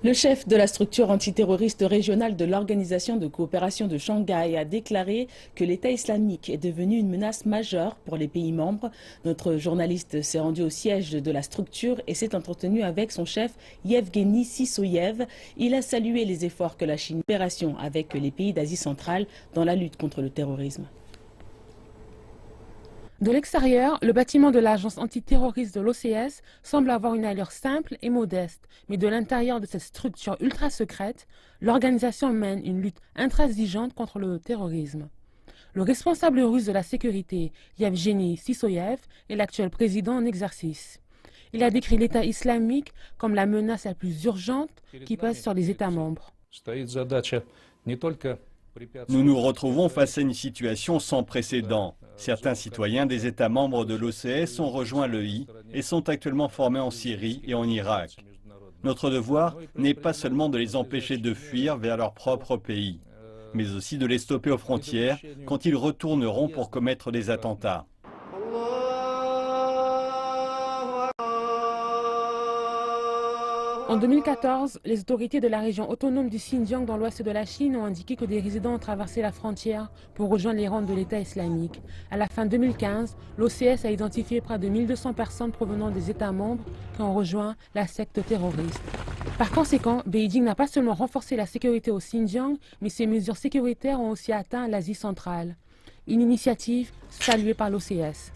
Le chef de la structure antiterroriste régionale de l'Organisation de coopération de Shanghai a déclaré que l'État islamique est devenu une menace majeure pour les pays membres. Notre journaliste s'est rendu au siège de la structure et s'est entretenu avec son chef Yevgeny Sissoyev. Il a salué les efforts que la Chine opération avec les pays d'Asie centrale dans la lutte contre le terrorisme. De l'extérieur, le bâtiment de l'agence antiterroriste de l'OCS semble avoir une allure simple et modeste, mais de l'intérieur de cette structure ultra secrète, l'organisation mène une lutte intransigeante contre le terrorisme. Le responsable russe de la sécurité, Yevgeny Sissoyev, est l'actuel président en exercice. Il a décrit l'État islamique comme la menace la plus urgente qui pèse sur les États membres. Nous nous retrouvons face à une situation sans précédent. Certains citoyens des États membres de l'OCS ont rejoint l'EI et sont actuellement formés en Syrie et en Irak. Notre devoir n'est pas seulement de les empêcher de fuir vers leur propre pays, mais aussi de les stopper aux frontières quand ils retourneront pour commettre des attentats. En 2014, les autorités de la région autonome du Xinjiang dans l'ouest de la Chine ont indiqué que des résidents ont traversé la frontière pour rejoindre les rangs de l'État islamique. À la fin 2015, l'OCS a identifié près de 1200 personnes provenant des États membres qui ont rejoint la secte terroriste. Par conséquent, Beijing n'a pas seulement renforcé la sécurité au Xinjiang, mais ces mesures sécuritaires ont aussi atteint l'Asie centrale. Une initiative saluée par l'OCS.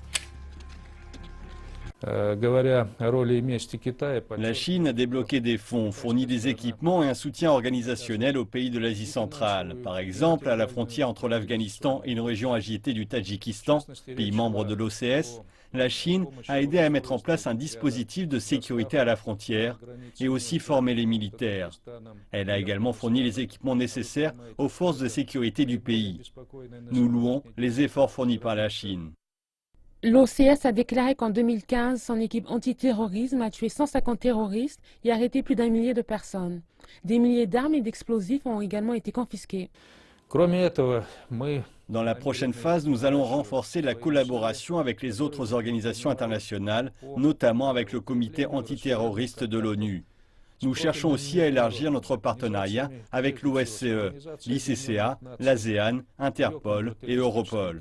La Chine a débloqué des fonds, fourni des équipements et un soutien organisationnel aux pays de l'Asie centrale. Par exemple, à la frontière entre l'Afghanistan et une région agitée du Tadjikistan, pays membre de l'OCS, la Chine a aidé à mettre en place un dispositif de sécurité à la frontière et aussi formé les militaires. Elle a également fourni les équipements nécessaires aux forces de sécurité du pays. Nous louons les efforts fournis par la Chine. L'OCS a déclaré qu'en 2015, son équipe antiterrorisme a tué 150 terroristes et arrêté plus d'1 millier de personnes. Des milliers d'armes et d'explosifs ont également été confisqués. Dans la prochaine phase, nous allons renforcer la collaboration avec les autres organisations internationales, notamment avec le comité antiterroriste de l'ONU. Nous cherchons aussi à élargir notre partenariat avec l'OSCE, l'ICCA, l'ASEAN, Interpol et Europol.